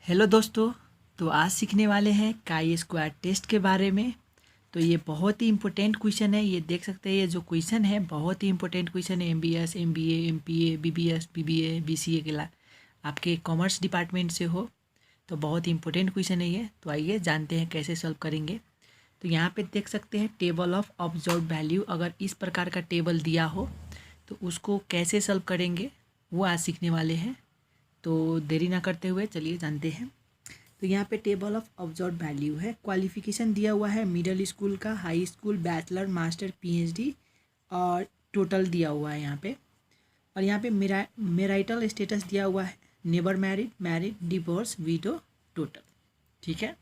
Hello दोस्तों। तो आज सीखने वाले हैं काई स्क्वायर टेस्ट के बारे में। तो ये बहुत ही इम्पोर्टेंट क्वेश्चन है। ये देख सकते हैं, ये जो क्वेश्चन है बहुत ही इम्पोर्टेंट क्वेश्चन है। MBS MBA MPA BBS BBA BCA के ला आपके कॉमर्स डिपार्टमेंट से हो तो बहुत ही इम्पोर्टेंट क्वेश्चन है ये। तो आइए जानते हैं कैसे सॉल्व करेंगे। तो यहाँ पे देख सकते हैं टेबल ऑफ ऑब्जर्व वैल्यू। अगर इस प्रकार का टेबल दिया हो तो उसको कैसे सॉल्व करेंगे वो आज सीखने वाले हैं। तो देरी ना करते हुए चलिए जानते हैं। तो यहाँ पे टेबल ऑफ ऑब्जर्व वैल्यू है। क्वालिफिकेशन दिया हुआ है मिडिल स्कूल का, high school, bachelor, master, PhD और टोटल दिया हुआ है यहाँ पे। और यहाँ पे मैरिटल स्टेटस दिया हुआ है, never married, married, divorce, window, total. ठीक है,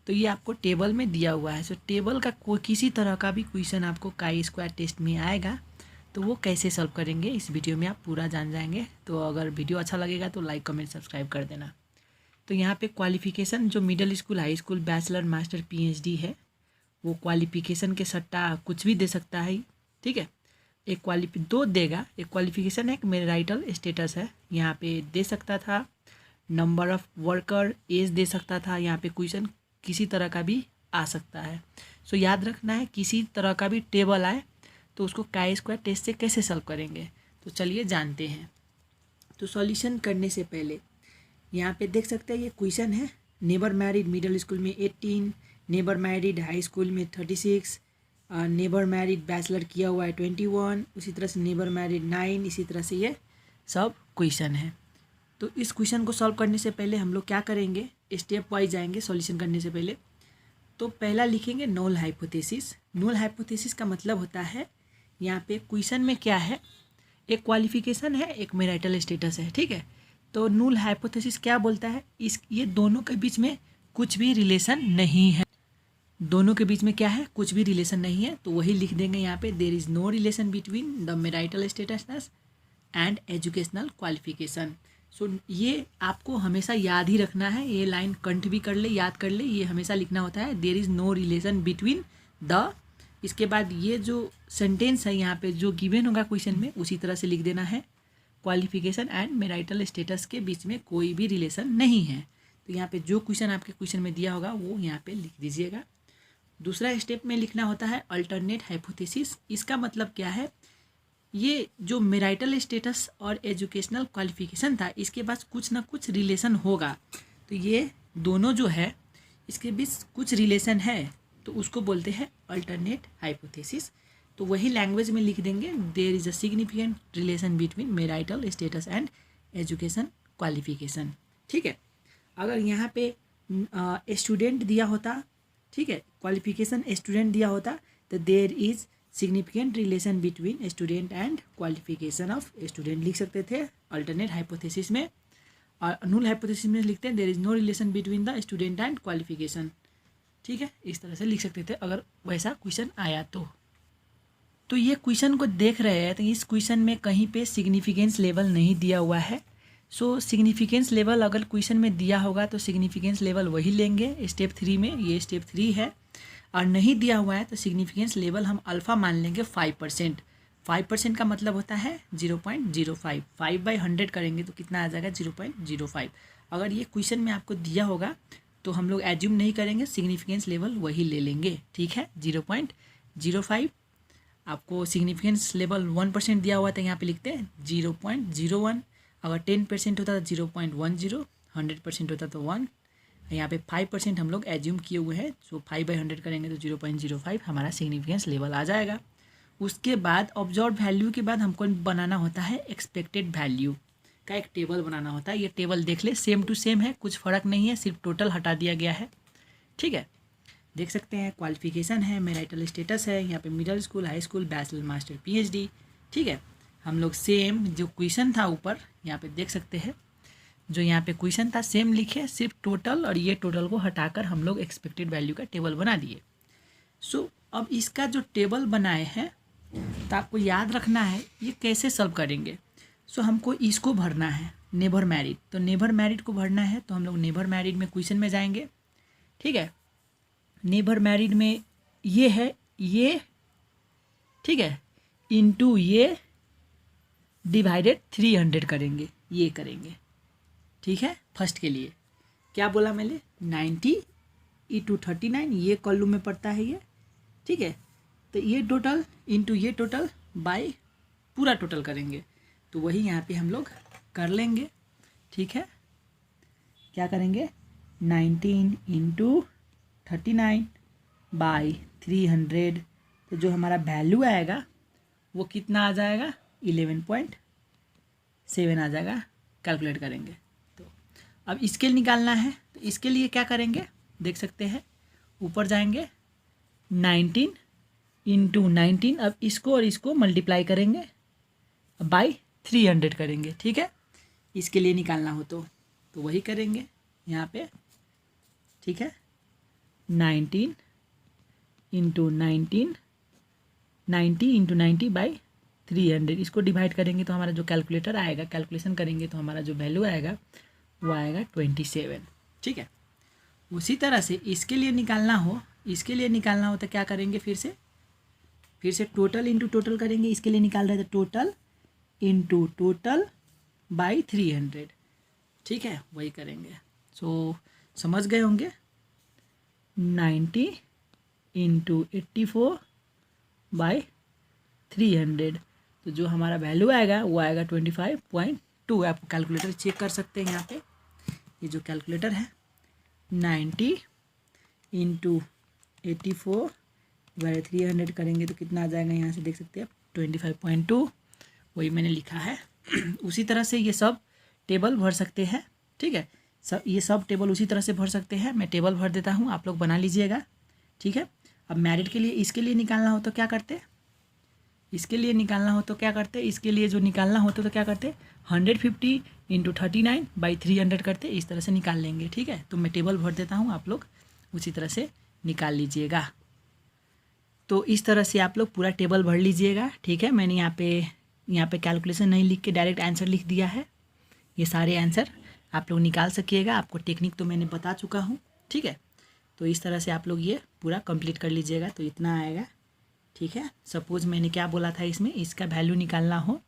तो ये आपको टेबल में दिया हुआ है। सो टेबल का कोई किसी तरह का भी क्वेश्चन आपको काई स्क्वायर टेस्ट में आएगा तो वो कैसे सॉल्व करेंगे इस वीडियो में आप पूरा जान जाएंगे। तो अगर वीडियो अच्छा लगेगा तो लाइक कमेंट सब्सक्राइब कर देना। तो यहाँ पे क्वालिफिकेशन जो middle school, high school, bachelor, master, PhD है वो क्वालिफिकेशन के सट्टा कुछ भी दे सकता है। ठीक है, एक दो देगा। एक क्वालिफिकेशन है, एक मैरिटल स्टेटस है, यहाँ पे दे सकता था। नंबर ऑफ वर्कर, एज दे सकता था। यहाँ पे क्वेश्चन किसी तरह का भी आ सकता है। सो याद रखना है किसी तरह का भी टेबल आए तो उसको काई स्क्वायर टेस्ट से कैसे सॉल्व करेंगे। तो चलिए जानते हैं। तो सॉल्यूशन करने से पहले यहाँ पे देख सकते हैं ये क्वेश्चन है। नेबर मैरिड मिडिल स्कूल में 18, नेबर मैरिड हाई स्कूल में 36, नेबर मैरिड बैचलर किया हुआ है 21, उसी तरह से नेबर मैरिड 9। इसी तरह से ये सब क्वेश्चन है। तो इस क्वेश्चन को सॉल्व करने से पहले हम लोग क्या करेंगे, स्टेप वाइज जाएंगे सॉल्यूशन करने से पहले। तो पहला लिखेंगे नल हाइपोथेसिस। नल हाइपोथेसिस का मतलब होता है यहाँ पे क्वेश्चन में क्या है, एक क्वालिफिकेशन है, एक मैरिटल स्टेटस है। ठीक है, तो नल हाइपोथेसिस क्या बोलता है, ये दोनों के बीच में कुछ भी रिलेशन नहीं है। दोनों के बीच में क्या है, कुछ भी रिलेशन नहीं है। तो वही लिख देंगे यहाँ पे, there is no relation between the marital status and educational qualification. So ये आपको हमेशा याद ही रखना है। ये लाइन कंठ भी कर ले, याद कर ले, ये हमेशा लिखना होता है, there is no relation between the. इसके बाद ये जो सेंटेंस है यहाँ पे जो गिवन होगा क्वेश्चन में उसी तरह से लिख देना है, क्वालिफिकेशन एंड मैरिटल स्टेटस के बीच में कोई भी रिलेशन नहीं है। तो यहाँ पे जो क्वेश्चन आपके क्वेश्चन में दिया होगा वो यहाँ पे लिख दीजिएगा। दूसरा स्टेप में लिखना होता है अल्टरनेट हाइपोथेसिस। इसका मतलब क्या है, ये जो मैरिटल स्टेटस और एजुकेशनल क्वालिफिकेशन था इसके पास कुछ ना कुछ रिलेशन होगा। तो ये दोनों जो है इसके बीच कुछ रिलेशन है तो उसको बोलते हैं अल्टरनेट हाइपोथेसिस। तो वही लैंग्वेज में लिख देंगे, there is a significant relation between marital status and education qualification. ठीक है, अगर यहाँ पे स्टूडेंट दिया होता, ठीक है, क्वालिफिकेशन स्टूडेंट दिया होता तो there is significant relation between student and qualification of student लिख सकते थे अल्टरनेट हाइपोथेसिस में। और नल हाइपोथेसिस में लिखते हैं there is no relation between the student and qualification. ठीक है, इस तरह से लिख सकते थे अगर वैसा क्वेश्चन आया तो ये क्वेश्चन को देख रहे हैं तो इस क्वेश्चन में कहीं पे सिग्निफिकेंस लेवल नहीं दिया हुआ है। सो सिग्निफिकेंस लेवल अगर क्वेश्चन में दिया होगा तो सिग्निफिकेंस लेवल वही लेंगे स्टेप 3 में, ये स्टेप 3 है। और नहीं दिया हुआ है तो सिग्निफिकेंस लेवल हम अल्फ़ा मान लेंगे 5%। 5% का मतलब होता है 0.05। 5/100 करेंगे तो कितना आ जाएगा, 0.05। अगर ये क्वेश्चन में आपको दिया होगा तो हम लोग एज्यूम नहीं करेंगे, सिग्निफिकेंस लेवल वही ले लेंगे। ठीक है, 0.05। आपको सिग्निफिकेंस लेवल 1% दिया हुआ था, यहाँ पे लिखते हैं 0.01। अगर 10% होता तो 0.10, 100% होता तो 1। यहाँ पे 5% हम लोग एज्यूम किए हुए हैं। सो 5/100 करेंगे तो 0.05 हमारा सिग्निफिकेंस लेवल आ जाएगा। उसके बाद ऑब्जर्व वैल्यू के बाद हमको बनाना होता है एक्सपेक्टेड वैल्यू का एक टेबल बनाना होता है। ये टेबल देख ले, सेम टू सेम है, कुछ फ़र्क नहीं है, सिर्फ टोटल हटा दिया गया है। ठीक है, देख सकते हैं क्वालिफिकेशन है, मैरिटल स्टेटस है, यहाँ पे middle school, high school, bachelor, master, PhD। ठीक है, हम लोग सेम जो क्वेश्चन था ऊपर यहाँ पे देख सकते हैं, जो यहाँ पे क्वेश्चन था सेम लिखे, सिर्फ टोटल और ये टोटल को हटाकर हम लोग एक्सपेक्टेड वैल्यू का टेबल बना दिए। सो अब इसका जो टेबल बनाए हैं तो आपको याद रखना है ये कैसे सॉल्व करेंगे। सो हमको इसको भरना है, नेबर मैरिड। तो नेबर मैरिड को भरना है तो हम लोग नेबर मैरिड में क्वेश्चन में जाएंगे। ठीक है, नेबर मैरिड में ये है, ये ठीक है, इनटू ये डिवाइडेड 300 करेंगे, ये करेंगे। ठीक है, फर्स्ट के लिए क्या बोला मैंने, 90 इंटू 39, ये कॉलम में पड़ता है ये, ठीक है। तो ये टोटल इंटू ये टोटल बाय पूरा टोटल करेंगे, तो वही यहाँ पे हम लोग कर लेंगे, ठीक है। क्या करेंगे, 19 इंटू 39 बाई 300, तो जो हमारा वैल्यू आएगा वो कितना आ जाएगा, 11.7 आ जाएगा। कैलकुलेट करेंगे तो अब स्केल निकालना है, तो इसके लिए क्या करेंगे, देख सकते हैं ऊपर जाएंगे, 19 इंटू 19, अब इसको और इसको मल्टीप्लाई करेंगे बाई 300 करेंगे, ठीक है। इसके लिए निकालना हो तो वही करेंगे यहाँ पे, ठीक है। 19 इंटू 19, 90 इंटू 90 बाई 300, इसको डिवाइड करेंगे तो हमारा जो कैलकुलेटर आएगा, कैलकुलेशन करेंगे तो हमारा जो वैल्यू आएगा वो आएगा 27, ठीक है। उसी तरह से इसके लिए निकालना हो तो क्या करेंगे, फिर से टोटल इंटू टोटल करेंगे। इसके लिए निकाल रहे थे टोटल इंटू टोटल बाई 300, ठीक है, वही करेंगे। सो समझ गए होंगे, 90 इंटू 84 बाई 300, तो जो हमारा वैल्यू आएगा वो आएगा 25.2। आप कैलकुलेटर चेक कर सकते हैं यहाँ पे, ये जो कैलकुलेटर है 90 इंटू 84 बाई 300 करेंगे तो कितना आ जाएगा, यहाँ से देख सकते हैं 25.2, वही मैंने लिखा है। उसी तरह से ये सब टेबल भर सकते हैं, ठीक है। ये सब टेबल उसी तरह से भर सकते हैं। मैं टेबल भर देता हूँ, आप लोग बना लीजिएगा, ठीक है। अब मैरिट के लिए इसके लिए निकालना हो तो क्या करते, इसके लिए जो निकालना होता तो क्या करते, 150 इंटू 39 बाई 300 करते, इस तरह से निकाल लेंगे, ठीक है। तो मैं टेबल भर देता हूँ, आप लोग उसी तरह से निकाल लीजिएगा। तो इस तरह से आप लोग पूरा टेबल भर लीजिएगा, ठीक है। मैंने यहाँ पे कैलकुलेशन नहीं लिख के डायरेक्ट आंसर लिख दिया है। ये सारे आंसर आप लोग निकाल सकिएगा, आपको टेक्निक तो मैंने बता चुका हूँ, ठीक है। तो इस तरह से आप लोग ये पूरा कंप्लीट कर लीजिएगा, तो इतना आएगा, ठीक है। सपोज़ मैंने क्या बोला था, इसमें इसका वैल्यू निकालना हो,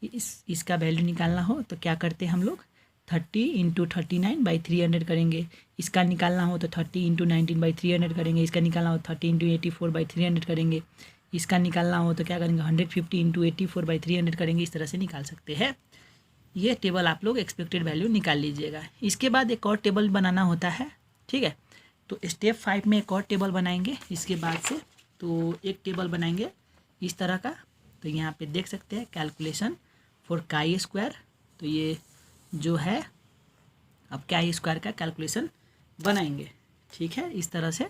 इसका वैल्यू निकालना हो तो क्या करते हम लोग, 30 इंटू 39 बाई 300 करेंगे। इसका निकालना हो तो 30 इंटू 19 बाई 300 करेंगे। इसका निकालना हो 30 इंटू 84 बाई 300 करेंगे। इसका निकालना हो तो क्या करेंगे, 150 इंटू 84 बाई 300 करेंगे। इस तरह से निकाल सकते हैं। ये टेबल आप लोग एक्सपेक्टेड वैल्यू निकाल लीजिएगा। इसके बाद एक और टेबल बनाना होता है, ठीक है। तो स्टेप 5 में एक और टेबल बनाएंगे इसके बाद से। तो एक टेबल बनाएंगे इस तरह का, तो यहाँ पे देख सकते हैं कैलकुलेशन फॉर काई स्क्वायर। तो ये जो है अब काई स्क्वायर का कैलकुलेशन बनाएंगे, ठीक है, इस तरह से।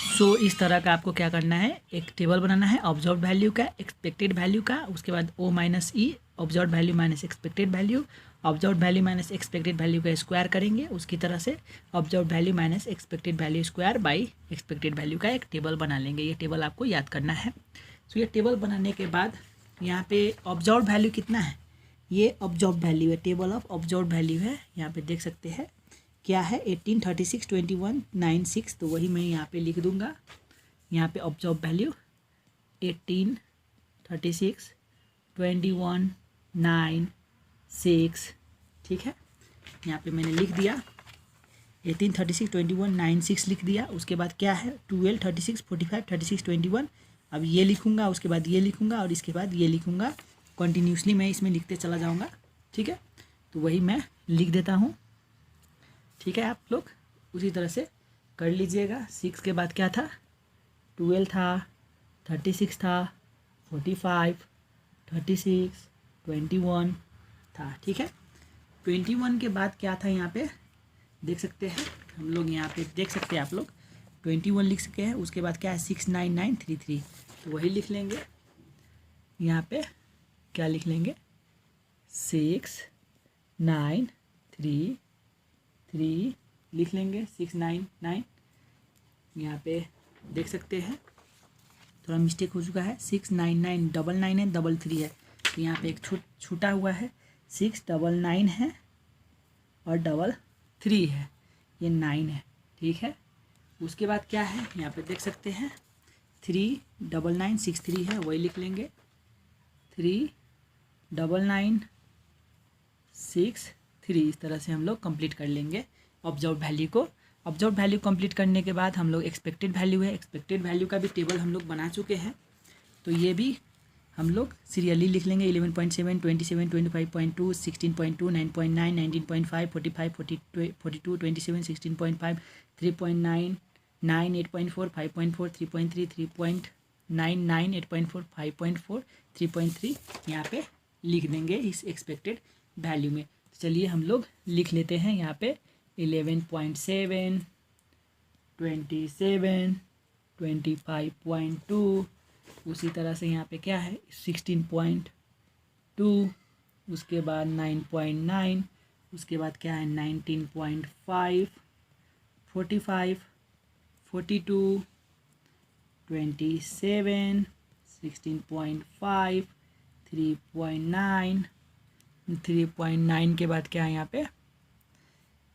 सो इस तरह का आपको क्या करना है, एक टेबल बनाना है ऑब्जर्व वैल्यू का, एक्सपेक्टेड वैल्यू का, उसके बाद O minus E, observe value minus expected value, observe value minus expected value का स्क्वायर करेंगे। उसकी तरह से observe value minus expected value square by expected value का एक टेबल बना लेंगे। ये टेबल आपको याद करना है। सो ये टेबल बनाने के बाद यहाँ पे ऑब्जर्व वैल्यू कितना है, ये ऑब्जर्व वैल्यू है, टेबल ऑफ ऑब्जर्व वैल्यू है। यहाँ पे देख सकते हैं क्या है, 18, 36, 21, 9, 6। तो वही मैं यहाँ पे लिख दूँगा। यहाँ पे ऑब्जर्व वैल्यू 18, 36, 21, 9, 6, ठीक है। यहाँ पे मैंने लिख दिया 18, 36, 21, 9, 6 लिख दिया। उसके बाद क्या है 12, 36, 45, 36, 21। अब ये लिखूँगा, उसके बाद ये लिखूँगा और इसके बाद ये लिखूँगा। कंटिन्यूसली मैं इसमें लिखते चला जाऊँगा, ठीक है। तो वही मैं लिख देता हूँ, ठीक है। आप लोग उसी तरह से कर लीजिएगा। 6 के बाद क्या था, 12 था, 36 था, 45, 36, 21 था, ठीक है। 21 के बाद क्या था, यहाँ पे देख सकते हैं हम लोग, यहाँ पे देख सकते हैं आप लोग 21 लिख सके हैं। उसके बाद क्या है 69933, तो वही लिख लेंगे। यहाँ पे क्या लिख लेंगे 69333 लिख लेंगे, 699। यहाँ पे देख सकते हैं थोड़ा मिस्टेक हो चुका है, 699 99 है, 33 है। तो यहाँ पे एक छूटा हुआ है, 699 है और 33 है, ये 9 है, ठीक है। उसके बाद क्या है यहाँ पे देख सकते हैं 39963 है, वही लिख लेंगे 39963। इस तरह से हम लोग कंप्लीट कर लेंगे ऑब्जर्व वैल्यू को। ऑब्जर्व वैल्यू कंप्लीट करने के बाद हम लोग एक्सपेक्टेड वैल्यू है, एक्सपेक्टेड वैल्यू का भी टेबल हम लोग बना चुके हैं, तो ये भी हम लोग सीरियली लिख लेंगे। 11.7, 27, 25.2, 16.2, 9.9, 19.5, 45, 42, 27, 16.5, 3.9, 9, 8.4, 5.4, 3.3, 3.9, 9, 8.4, 5.4, 3.3 यहाँ पे लिख देंगे इस एक्सपेक्टेड वैल्यू में। तो चलिए हम लोग लिख लेते हैं यहाँ पे 11.7, 27, 25.2, उसी तरह से यहाँ पे क्या है 16.2, उसके बाद 9.9, उसके बाद क्या है 19.5, 45, 42, 27, 16.5, 3.9, 3.9 के बाद क्या है यहाँ पे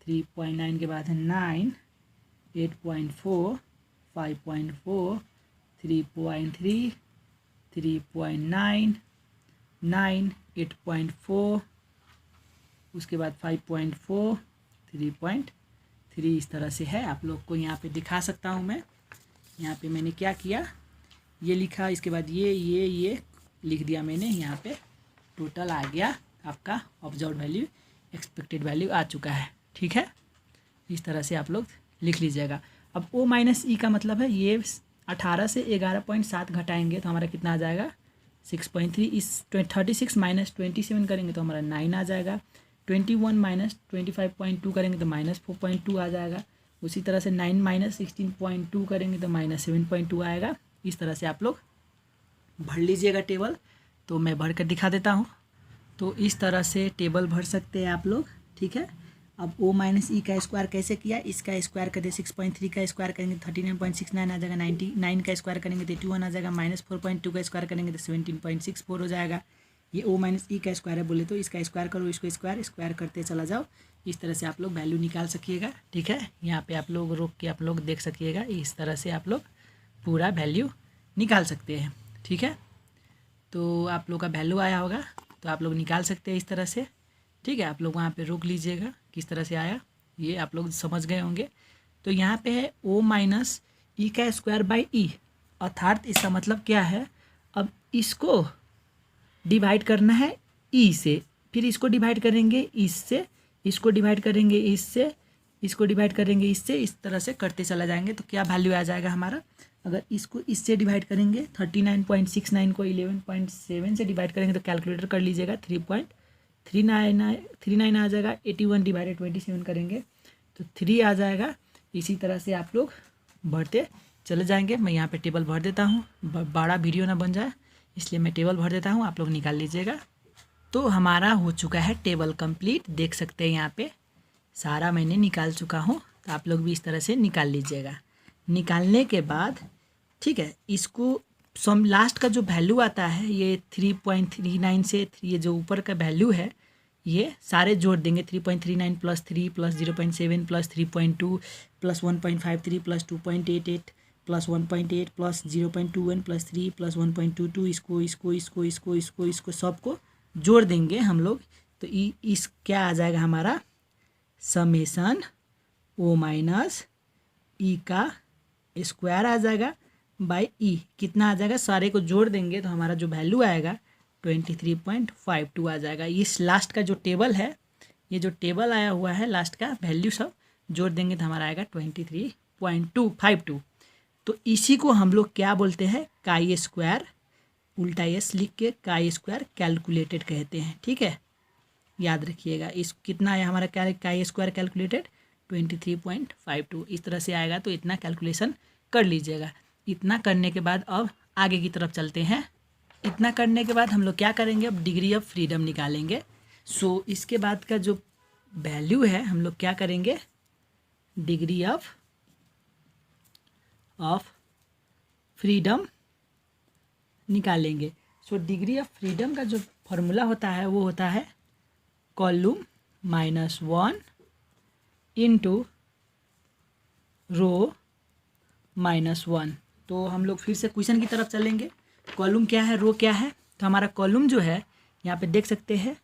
3.9 के बाद है 9, 8.4, 5.4, 3.3, 3.9, 9, 8.4, उसके बाद 5.4, 3.3 इस तरह से है। आप लोग को यहाँ पे दिखा सकता हूँ मैं। यहाँ पे मैंने क्या किया, ये लिखा, इसके बाद ये लिख दिया मैंने। यहाँ पे टोटल आ गया आपका ऑब्जर्व वैल्यू, एक्सपेक्टेड वैल्यू आ चुका है। ठीक है, इस तरह से आप लोग लिख लीजिएगा। अब O माइनस ई का मतलब है ये 18 से 11.7 घटाएंगे तो हमारा कितना आ जाएगा 6.3। इस 36 माइनस 27 करेंगे तो हमारा 9 आ जाएगा। 21 माइनस 25.2 करेंगे तो -4.2 आ जाएगा। उसी तरह से 9 माइनस 16.2 करेंगे तो -7.2 आएगा। इस तरह से आप लोग भर लीजिएगा टेबल। तो मैं भर कर दिखा देता हूँ। तो इस तरह से टेबल भर सकते हैं आप लोग। ठीक है, अब O माइनस ई का स्क्वायर कैसे किया, इसका स्क्वायर करते 6.3 का स्क्वायर करेंगे तो 39.69 आ जाएगा। 99 का स्क्वायर करेंगे तो 81 आ जाएगा। -4.2 का स्क्वायर करेंगे तो 17.64 हो जाएगा। ये O माइनस ई का स्क्वायर है बोले तो इसका स्क्वायर करो, इसको स्क्वायर करते चला जाओ। इस तरह से आप लोग वैल्यू निकाल सकिएगा। ठीक है, यहाँ पे आप लोग रोक के आप लोग देख सकिएगा। इस तरह से आप लोग पूरा वैल्यू निकाल सकते हैं। ठीक है, तो आप लोग का वैल्यू आया होगा तो आप लोग निकाल सकते हैं इस तरह से। ठीक है, आप लोग वहाँ पे रोक लीजिएगा किस तरह से आया, ये आप लोग समझ गए होंगे। तो यहाँ पे है O माइनस ई का स्क्वायर बाई ई, अर्थात इसका मतलब क्या है, अब इसको डिवाइड करना है ई से, फिर इसको डिवाइड करेंगे इससे, इसको डिवाइड करेंगे इससे, इसको डिवाइड करेंगे इससे, इस तरह से करते चला जाएंगे। तो क्या वैल्यू आ जाएगा हमारा, अगर इसको इससे डिवाइड करेंगे 39.69 को 11.7 से डिवाइड करेंगे तो कैलकुलेटर कर लीजिएगा 3.39 आ जाएगा। 81 डिवाइडेड 27 करेंगे तो 3 आ जाएगा। इसी तरह से आप लोग भरते चले जाएंगे। मैं यहाँ पे टेबल भर देता हूँ, बड़ा वीडियो ना बन जाए इसलिए मैं टेबल भर देता हूँ, आप लोग निकाल लीजिएगा। तो हमारा हो चुका है टेबल कंप्लीट, देख सकते हैं यहाँ पे सारा मैंने निकाल चुका हूँ। तो आप लोग भी इस तरह से निकाल लीजिएगा। निकालने के बाद ठीक है, इसको सम लास्ट का जो वैल्यू आता है ये 3.39 से ये जो ऊपर का वैल्यू है ये सारे जोड़ देंगे। 3.39 plus 3 plus 0.7 plus 3.2 plus 1.53 plus 2.88 plus 1.8 plus 0.21 plus 3 plus 1.22 इसको सबको जोड़ देंगे हम लोग। तो इस क्या आ जाएगा हमारा समेसन O माइनस ई का स्क्वायर आ जाएगा बाई ई, कितना आ जाएगा, सारे को जोड़ देंगे तो हमारा जो वैल्यू आएगा 23.52 आ जाएगा। इस लास्ट का जो टेबल है, ये जो टेबल आया हुआ है लास्ट का वैल्यू सब जोड़ देंगे तो हमारा आएगा 23.252। तो इसी को हम लोग क्या बोलते हैं, काई स्क्वायर, उल्टा एस लिख के काई स्क्वायर कैलकुलेटेड कहते हैं। ठीक है, याद रखिएगा। इस कितना आया हमारा काई स्क्वायर कैलकुलेटेड 23.52 इस तरह से आएगा। तो इतना कैलकुलेशन कर लीजिएगा। इतना करने के बाद अब आगे की तरफ चलते हैं। इतना करने के बाद हम लोग क्या करेंगे, अब डिग्री ऑफ फ्रीडम निकालेंगे। सो इसके बाद का जो वैल्यू है हम लोग क्या करेंगे, डिग्री ऑफ फ्रीडम निकालेंगे। सो डिग्री ऑफ फ्रीडम का जो फॉर्मूला होता है वो होता है कॉलम -1 इंटू रो -1। तो हम लोग फिर से क्वेश्चन की तरफ चलेंगे। कॉलम क्या है, रो क्या है। तो हमारा कॉलम जो है यहाँ पे देख सकते हैं,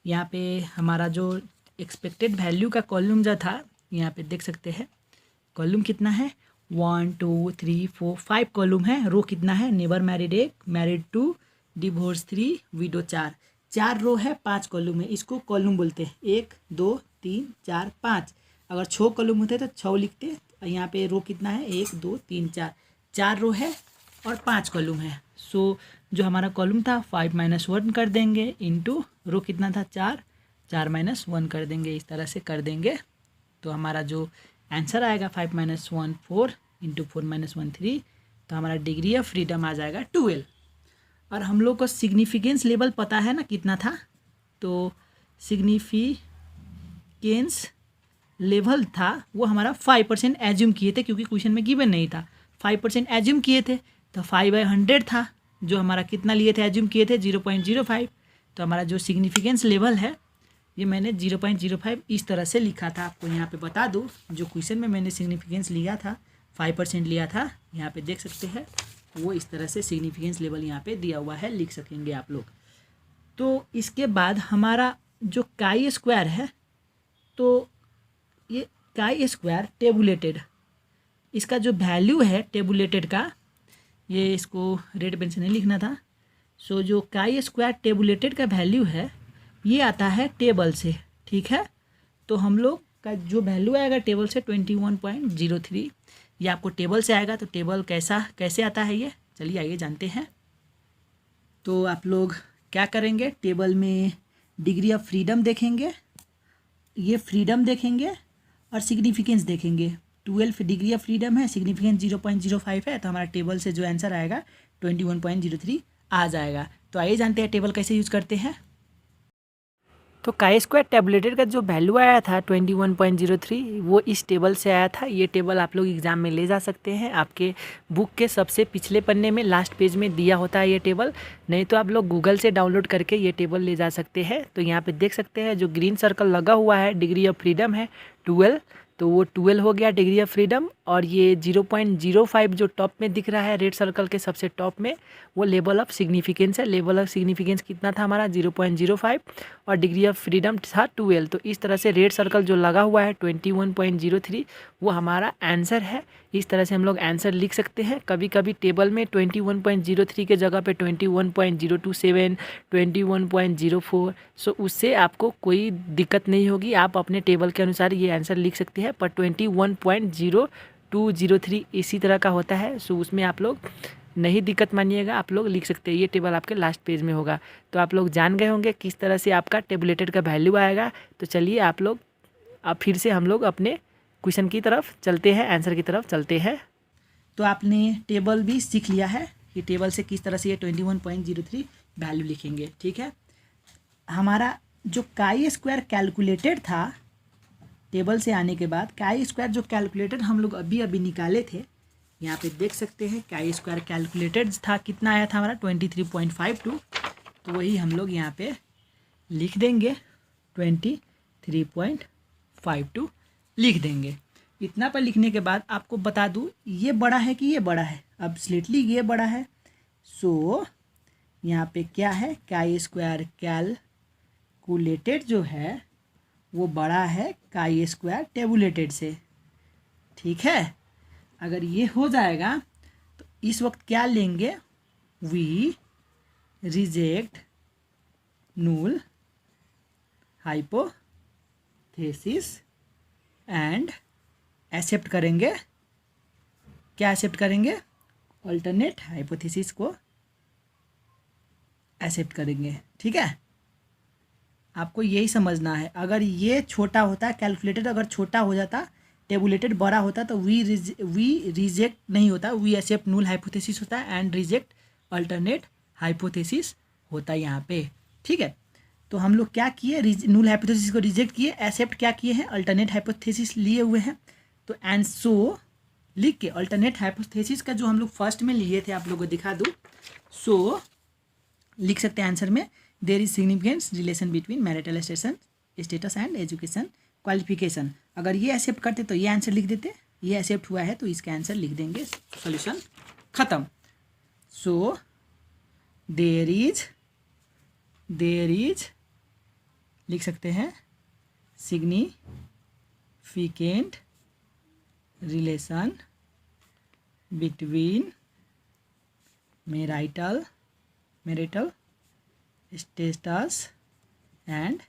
यहाँ पे हमारा जो एक्सपेक्टेड वैल्यू का कॉलम जो था यहाँ पे देख सकते हैं कॉलम कितना है 1 2 3 4 5 कॉलम है। रो कितना है never married 1, married 2, divorce 3, window 4 रो है 5 कॉलम है। इसको कॉलम बोलते हैं 1 2 3 4 5। अगर 6 कॉलम होते तो 6 लिखते। यहाँ पे रो कितना है 1 2 3 4 रो है और 5 कॉलम है। सो जो हमारा कॉलम था 5 - 1 कर देंगे इंटू रो कितना था 4 - 1 कर देंगे। इस तरह से कर देंगे तो हमारा जो आंसर आएगा 5 - 1 4 इंटू 4 - 1 3। तो हमारा डिग्री ऑफ फ्रीडम आ जाएगा 12। और हम लोग को सिग्निफिकेंस लेवल पता है ना कितना था। तो सिग्निफिकेंस लेवल था वो हमारा 5% एज्यूम किए थे क्योंकि क्वेश्चन में गिवन नहीं था। 5% एज्यूम किए थे तो 5/100 था जो हमारा कितना लिए थे एज्यूम किए थे 0.05। तो हमारा जो सिग्निफिकेंस लेवल है ये मैंने 0.05 इस तरह से लिखा था। आपको यहाँ पे बता दूँ जो क्वेश्चन में मैंने सिग्निफिकेंस लिया था 5% लिया था। यहाँ पे देख सकते हैं वो इस तरह से सिग्निफिकेंस लेवल यहाँ पे दिया हुआ है, लिख सकेंगे आप लोग। तो इसके बाद हमारा जो काई स्क्वायर है तो ये काई स्क्वायर टेबुलेटेड इसका जो वैल्यू है टेबुलेटेड का, ये इसको रेड पेन से नहीं लिखना था। सो जो काई स्क्वायर टेबुलेटेड का वैल्यू है ये आता है टेबल से, ठीक है। तो हम लोग का जो वैल्यू आएगा टेबल से 21.03, ये आपको टेबल से आएगा। तो टेबल कैसे आता है ये चलिए आइए जानते हैं। तो आप लोग क्या करेंगे टेबल में डिग्री ऑफ फ्रीडम देखेंगे, ये फ्रीडम देखेंगे और सिग्निफिकेंस देखेंगे। 12 डिग्री ऑफ फ्रीडम है, सिग्निफिकेंस 0.05 है। तो हमारा टेबल से जो आंसर आएगा 21.03 आ जाएगा। तो आइए जानते हैं टेबल कैसे यूज करते हैं। तो काई स्क्वायर टेबुलेटेड का जो वैल्यू आया था 21.03 वो इस टेबल से आया था। ये टेबल आप लोग एग्जाम में ले जा सकते हैं। आपके बुक के सबसे पिछले पन्ने में लास्ट पेज में दिया होता है ये टेबल, नहीं तो आप लोग गूगल से डाउनलोड करके ये टेबल ले जा सकते हैं। तो यहाँ पे देख सकते हैं जो ग्रीन सर्कल लगा हुआ है डिग्री ऑफ फ्रीडम है 12, तो वो 12 हो गया डिग्री ऑफ फ्रीडम। और ये 0.05 जो टॉप में दिख रहा है रेड सर्कल के सबसे टॉप में वो लेवल ऑफ सिग्निफिकेंस है। लेवल ऑफ सिग्निफिकेंस कितना था हमारा 0.05 और डिग्री ऑफ फ्रीडम था 12। तो इस तरह से रेड सर्कल जो लगा हुआ है 21.03 वो हमारा आंसर है। इस तरह से हम लोग आंसर लिख सकते हैं। कभी कभी टेबल में 21.03 के जगह पे 21.027, 21.04, सो उससे आपको कोई दिक्कत नहीं होगी। आप अपने टेबल के अनुसार ये आंसर लिख सकते हैं। पर 21.0203 इसी तरह का होता है, सो उसमें आप लोग नहीं दिक्कत मानिएगा, आप लोग लिख सकते हैं। ये टेबल आपके लास्ट पेज में होगा। तो आप लोग जान गए होंगे किस तरह से आपका टेबुलेटेड का वैल्यू आएगा। तो चलिए आप लोग अब फिर से हम लोग अपने क्वेश्चन की तरफ चलते हैं, आंसर की तरफ चलते हैं। तो आपने टेबल भी सीख लिया है कि टेबल से किस तरह से ये 21.03 वैल्यू लिखेंगे, ठीक है। हमारा जो काई स्क्वायर कैलकुलेटेड था टेबल से आने के बाद, काई स्क्वायर जो कैलकुलेटेड हम लोग अभी निकाले थे, यहाँ पे देख सकते हैं काई स्क्वायर कैलकुलेटेड था कितना आया था हमारा 23.52। तो वही हम लोग यहाँ पे लिख देंगे 23.52 लिख देंगे। इतना पर लिखने के बाद आपको बता दूँ ये बड़ा है कि ये बड़ा है। अब स्लेटली ये बड़ा है, सो यहाँ पे क्या है काई स्क्वायर कैलकुलेटेड जो है वो बड़ा है काई स्क्वायर टेबुलेटेड से, ठीक है। अगर ये हो जाएगा तो इस वक्त क्या लेंगे, we reject null hypothesis and accept करेंगे। क्या एक्सेप्ट करेंगे, अल्टरनेट हाइपोथेसिस को एक्सेप्ट करेंगे, ठीक है। आपको यही समझना है। अगर ये छोटा होता कैलकुलेटेड, अगर छोटा हो जाता टेबुलेटेड बड़ा होता तो वी रिजेक्ट नहीं होता, वी एक्सेप्ट नूल हाइपोथेसिस होता है एंड रिजेक्ट अल्टरनेट हाइपोथेसिस होता है यहाँ पे, ठीक है। तो हम लोग क्या किए, नूल हाइपोथेसिस को रिजेक्ट किए, एक्सेप्ट क्या किए हैं, अल्टरनेट हाइपोथेसिस लिए हुए हैं। तो एंड सो लिख के अल्टरनेट हाइपोथेसिस का जो हम लोग फर्स्ट में लिए थे आप लोगों को दिखा दूँ। सो लिख सकते हैं आंसर में there is significance relation between marital status and education qualification. अगर ये एक्सेप्ट करते तो ये आंसर लिख देते, ये एक्सेप्ट हुआ है तो इसका आंसर लिख देंगे, सॉल्यूशन खत्म। सो देयर इज लिख सकते हैं significance significant relation between marital status and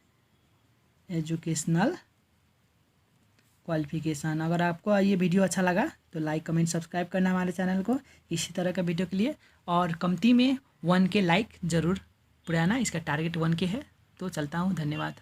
educational qualification. अगर आपको ये वीडियो अच्छा लगा तो लाइक कमेंट सब्सक्राइब करना हमारे चैनल को इसी तरह का वीडियो के लिए, और कमती में 1K लाइक ज़रूर पुराना, इसका टारगेट 1K है। तो चलता हूँ, धन्यवाद।